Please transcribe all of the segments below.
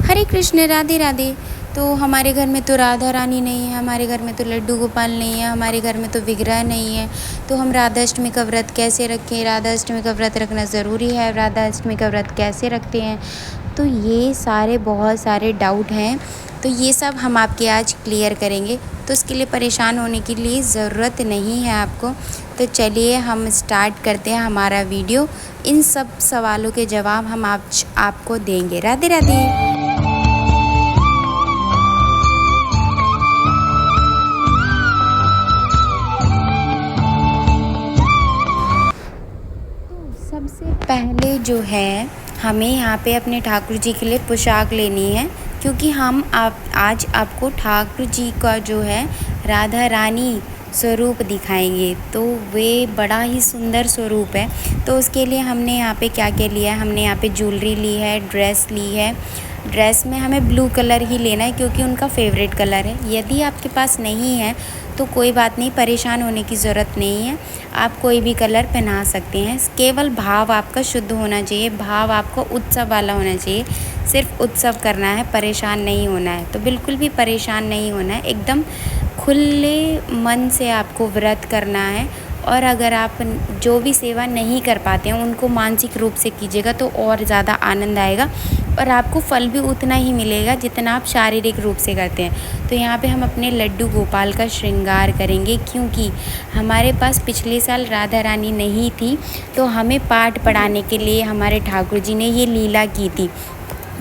हरे कृष्ण, राधे राधे। तो हमारे घर में तो राधा रानी नहीं है, हमारे घर में तो लड्डू गोपाल नहीं है, हमारे घर में तो विग्रह नहीं है। तो हम राधा अष्टमी का व्रत कैसे रखें? राधा अष्टमी का व्रत रखना ज़रूरी है। राधा अष्टमी का व्रत कैसे रखते हैं? तो ये सारे बहुत सारे डाउट हैं, तो ये सब हम आपके आज क्लियर करेंगे। तो इसके लिए परेशान होने की लिए ज़रूरत नहीं है आपको। तो चलिए हम स्टार्ट करते हैं हमारा वीडियो। इन सब सवालों के जवाब हम आपको देंगे। राधे राधे। सबसे पहले जो है हमें यहाँ पे अपने ठाकुर जी के लिए पोशाक लेनी है, क्योंकि हम आज आपको ठाकुर जी का जो है राधा रानी स्वरूप दिखाएंगे। तो वे बड़ा ही सुंदर स्वरूप है। तो उसके लिए हमने यहाँ पे क्या क्या लिया है, हमने यहाँ पे ज्वेलरी ली है, ड्रेस ली है। ड्रेस में हमें ब्लू कलर ही लेना है क्योंकि उनका फेवरेट कलर है। यदि आपके पास नहीं है तो कोई बात नहीं, परेशान होने की ज़रूरत नहीं है, आप कोई भी कलर पहना सकते हैं। केवल भाव आपका शुद्ध होना चाहिए, भाव आपको उत्सव वाला होना चाहिए। सिर्फ उत्सव करना है, परेशान नहीं होना है। तो बिल्कुल भी परेशान नहीं होना है, एकदम खुले मन से आपको व्रत करना है। और अगर आप जो भी सेवा नहीं कर पाते हैं उनको मानसिक रूप से कीजिएगा तो और ज़्यादा आनंद आएगा और आपको फल भी उतना ही मिलेगा जितना आप शारीरिक रूप से करते हैं। तो यहाँ पे हम अपने लड्डू गोपाल का श्रृंगार करेंगे, क्योंकि हमारे पास पिछले साल राधा रानी नहीं थी, तो हमें पाठ पढ़ाने के लिए हमारे ठाकुर जी ने ये लीला की थी।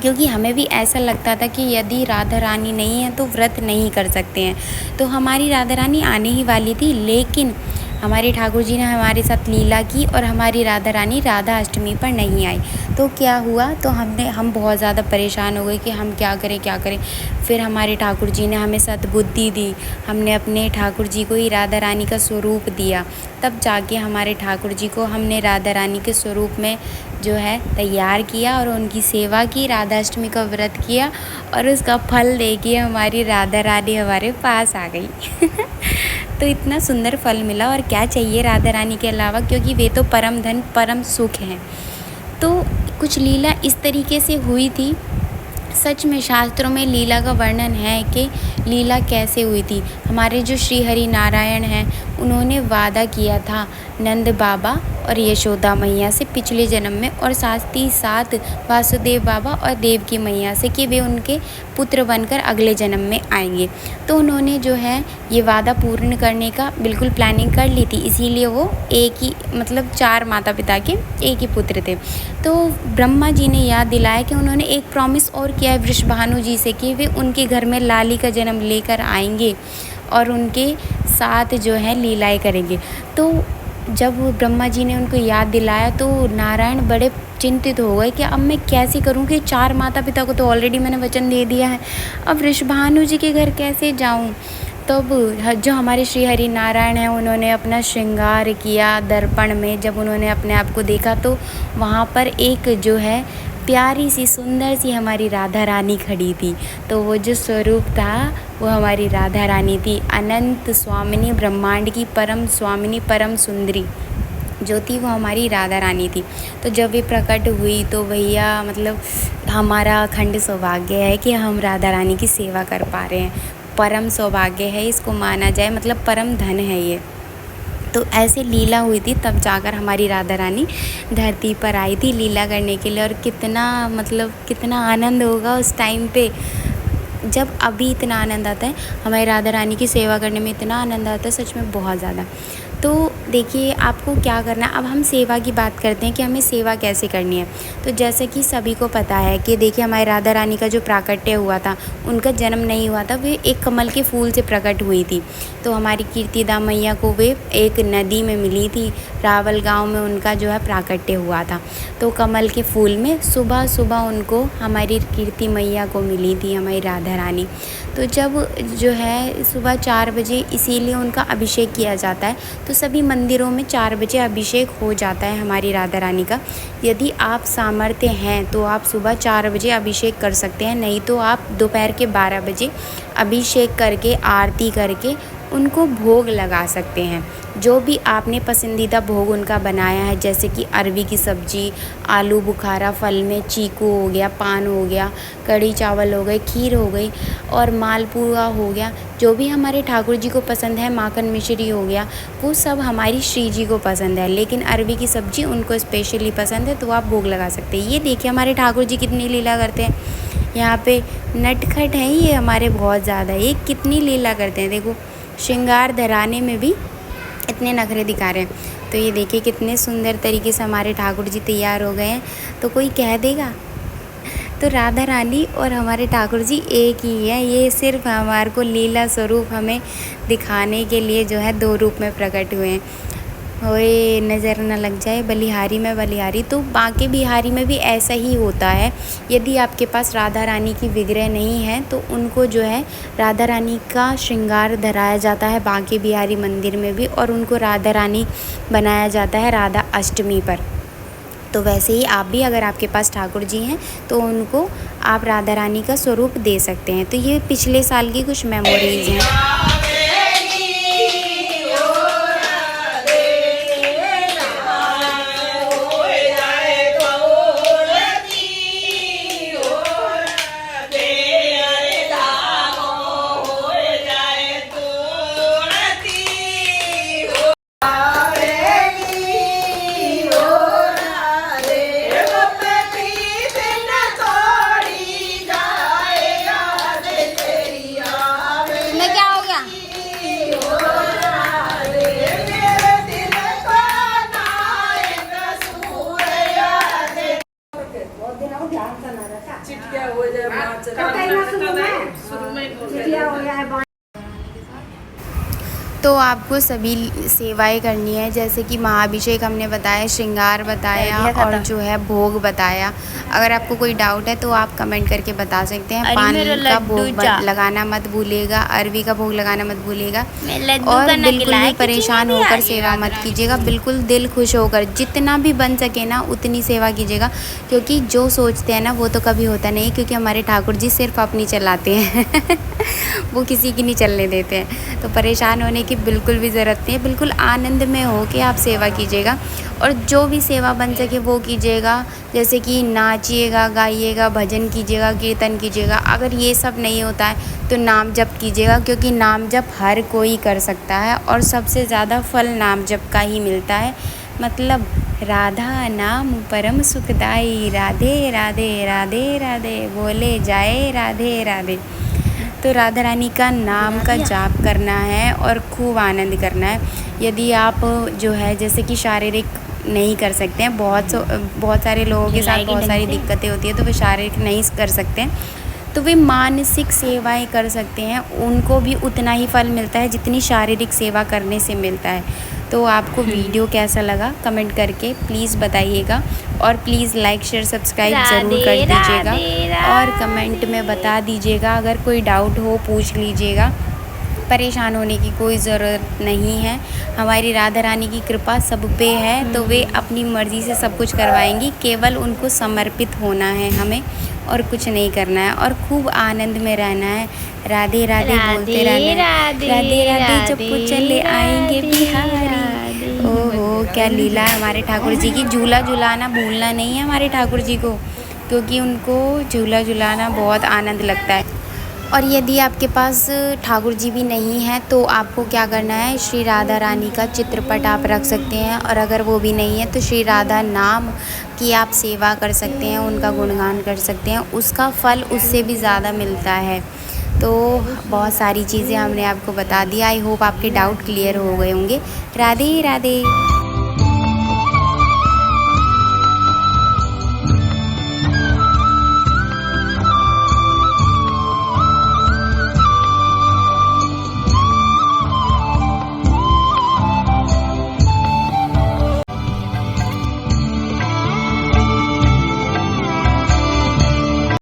क्योंकि हमें भी ऐसा लगता था कि यदि राधा रानी नहीं है तो व्रत नहीं कर सकते हैं। तो हमारी राधा रानी आने ही वाली थी, लेकिन हमारे ठाकुर जी ने हमारे साथ लीला की और हमारी राधा रानी राधा अष्टमी पर नहीं आई। तो क्या हुआ, तो हम बहुत ज़्यादा परेशान हो गए कि हम क्या करें। फिर हमारे ठाकुर जी ने हमें सद्बुद्धि दी, हमने अपने ठाकुर जी को ही राधा रानी का स्वरूप दिया। तब जाके हमारे ठाकुर जी को हमने राधा रानी के स्वरूप में जो है तैयार किया और उनकी सेवा की, राधा अष्टमी का व्रत किया और उसका फल देखिए हमारी राधा रानी हमारे पास आ गई। तो इतना सुंदर फल मिला और क्या चाहिए राधा रानी के अलावा, क्योंकि वे तो परम धन परम सुख हैं। तो कुछ लीला इस तरीके से हुई थी। सच में शास्त्रों में लीला का वर्णन है कि लीला कैसे हुई थी। हमारे जो श्री हरि नारायण हैं उन्होंने वादा किया था नंद बाबा और यशोदा मैया से पिछले जन्म में, और साथ ही साथ वासुदेव बाबा और देवकी मैया से कि वे उनके पुत्र बनकर अगले जन्म में आएंगे। तो उन्होंने जो है ये वादा पूर्ण करने का बिल्कुल प्लानिंग कर ली थी, इसीलिए वो एक ही मतलब 4 माता पिता के एक ही पुत्र थे। तो ब्रह्मा जी ने याद दिलाया कि उन्होंने एक प्रॉमिस और किया है वृषभानु जी से कि वे उनके घर में लाली का जन्म लेकर आएंगे और उनके साथ जो है लीलाएँ करेंगे। तो जब ब्रह्मा जी ने उनको याद दिलाया तो नारायण बड़े चिंतित हो गए कि अब मैं कैसे करूं कि 4 माता पिता को तो ऑलरेडी मैंने वचन दे दिया है, अब वृषभानु जी के घर कैसे जाऊं। तब जो हमारे श्री हरि नारायण हैं उन्होंने अपना श्रृंगार किया दर्पण में। जब उन्होंने अपने आप को देखा तो वहाँ पर एक जो है प्यारी सी सुंदर सी हमारी राधा रानी खड़ी थी। तो वो जो स्वरूप था वो हमारी राधा रानी थी, अनंत स्वामिनी, ब्रह्मांड की परम स्वामिनी, परम सुंदरी जो थी वो हमारी राधा रानी थी। तो जब वे प्रकट हुई तो भैया मतलब हमारा अखंड सौभाग्य है कि हम राधा रानी की सेवा कर पा रहे हैं। परम सौभाग्य है, इसको माना जाए, मतलब परम धन है ये। तो ऐसे लीला हुई थी, तब जाकर हमारी राधा रानी धरती पर आई थी लीला करने के लिए। और कितना आनंद होगा उस टाइम पे, जब अभी इतना आनंद आता है, हमारी राधा रानी की सेवा करने में इतना आनंद आता है, सच में बहुत ज़्यादा। तो देखिए आपको क्या करना है। अब हम सेवा की बात करते हैं कि हमें सेवा कैसे करनी है। तो जैसे कि सभी को पता है कि देखिए हमारी राधा रानी का जो प्राकट्य हुआ था, उनका जन्म नहीं हुआ था, वे एक कमल के फूल से प्रकट हुई थी। तो हमारी कीर्तिदा मैया को वे एक नदी में मिली थी, रावल गांव में उनका जो है प्राकट्य हुआ था। तो कमल के फूल में सुबह सुबह उनको हमारी कीर्ति मैया को मिली थी हमारी राधा रानी। तो जब जो है सुबह 4 बजे इसीलिए उनका अभिषेक किया जाता है। तो सभी मंदिरों में 4 बजे अभिषेक हो जाता है हमारी राधा रानी का। यदि आप सामर्थ्य हैं तो आप सुबह 4 बजे अभिषेक कर सकते हैं, नहीं तो आप दोपहर के 12 बजे अभिषेक करके आरती करके उनको भोग लगा सकते हैं। जो भी आपने पसंदीदा भोग उनका बनाया है, जैसे कि अरवी की सब्ज़ी, आलू बुखारा, फल में चीकू हो गया, पान हो गया, कढ़ी चावल हो गए, खीर हो गई और मालपुआ हो गया, जो भी हमारे ठाकुर जी को पसंद है, माखन मिश्री हो गया, वो सब हमारी श्री जी को पसंद है। लेकिन अरवी की सब्ज़ी उनको स्पेशली पसंद है, तो आप भोग लगा सकते हैं। ये देखिए हमारे ठाकुर जी कितनी लीला करते हैं। यहाँ पे नटखट हैं ये हमारे बहुत ज़्यादा, ये कितनी लीला करते हैं। देखो श्रृंगार धराने में भी इतने नखरे दिखा रहे हैं। तो ये देखिए कितने सुंदर तरीके से हमारे ठाकुर जी तैयार हो गए हैं। तो कोई कह देगा, तो राधा रानी और हमारे ठाकुर जी एक ही है। ये सिर्फ हमारे को लीला स्वरूप हमें दिखाने के लिए जो है 2 रूप में प्रकट हुए हैं। ओए नज़र न लग जाए बलिहारी में बलिहारी। तो बांके बिहारी में भी ऐसा ही होता है। यदि आपके पास राधा रानी की विग्रह नहीं है तो उनको जो है राधा रानी का श्रृंगार धराया जाता है बांके बिहारी मंदिर में भी, और उनको राधा रानी बनाया जाता है राधा अष्टमी पर। तो वैसे ही आप भी अगर आपके पास ठाकुर जी हैं तो उनको आप राधा रानी का स्वरूप दे सकते हैं। तो ये पिछले साल की कुछ मेमोरीज़ हैं। तो आपको सभी सेवाएं करनी है, जैसे कि महाअभिषेक हमने बताया, श्रृंगार बताया और जो है भोग बताया। अगर आपको कोई डाउट है तो आप कमेंट करके बता सकते हैं। पान का भोग लगाना मत भूलिएगा, अरवी का भोग लगाना मत भूलिएगा, और बिल्कुल भी परेशान होकर सेवा मत कीजिएगा। बिल्कुल दिल खुश होकर जितना भी बन सके ना उतनी सेवा कीजिएगा, क्योंकि जो सोचते हैं ना वो तो कभी होता नहीं, क्योंकि हमारे ठाकुर जी सिर्फ अपनी चलाते हैं वो किसी की नहीं चलने देते हैं। तो परेशान होने की बिल्कुल भी ज़रूरत नहीं है। बिल्कुल आनंद में हो के आप सेवा कीजिएगा, और जो भी सेवा बन सके वो कीजिएगा। जैसे कि नाचिएगा, गाइएगा, भजन कीजिएगा, कीर्तन कीजिएगा। अगर ये सब नहीं होता है तो नाम जप कीजिएगा, क्योंकि नाम जप हर कोई कर सकता है और सबसे ज़्यादा फल नाम जप का ही मिलता है। मतलब राधा नाम परम सुखदाई, राधे राधे राधे राधे बोले जाए राधे राधे। तो राधा रानी का नाम का जाप करना है और खूब आनंद करना है। यदि आप जो है जैसे कि शारीरिक नहीं कर सकते हैं, बहुत सारे लोगों के साथ बहुत सारी दिक्कतें होती है, तो वे शारीरिक नहीं कर सकते हैं, तो वे मानसिक सेवाएं कर सकते हैं। उनको भी उतना ही फल मिलता है जितनी शारीरिक सेवा करने से मिलता है। तो आपको वीडियो कैसा लगा कमेंट करके प्लीज़ बताइएगा, और प्लीज़ लाइक शेयर सब्सक्राइब ज़रूर कर दीजिएगा, और कमेंट में बता दीजिएगा। अगर कोई डाउट हो पूछ लीजिएगा, परेशान होने की कोई ज़रूरत नहीं है। हमारी राधा रानी की कृपा सब पे है, तो वे अपनी मर्ज़ी से सब कुछ करवाएंगी। केवल उनको समर्पित होना है हमें, और कुछ नहीं करना है, और खूब आनंद में रहना है। राधे राधे बोलते रहना है। राधे राधे जब वो चले आएंगे बिहारी। ओहो क्या लीला है हमारे ठाकुर जी की। झूला झुलाना भूलना नहीं है हमारे ठाकुर जी को, क्योंकि उनको झूला झुलाना बहुत आनंद लगता है। और यदि आपके पास ठाकुर जी भी नहीं है तो आपको क्या करना है, श्री राधा रानी का चित्रपट आप रख सकते हैं, और अगर वो भी नहीं है तो श्री राधा नाम की आप सेवा कर सकते हैं, उनका गुणगान कर सकते हैं। उसका फल उससे भी ज़्यादा मिलता है। तो बहुत सारी चीज़ें हमने आपको बता दिया। आई होप आपके डाउट क्लियर हो गए होंगे। राधे राधे।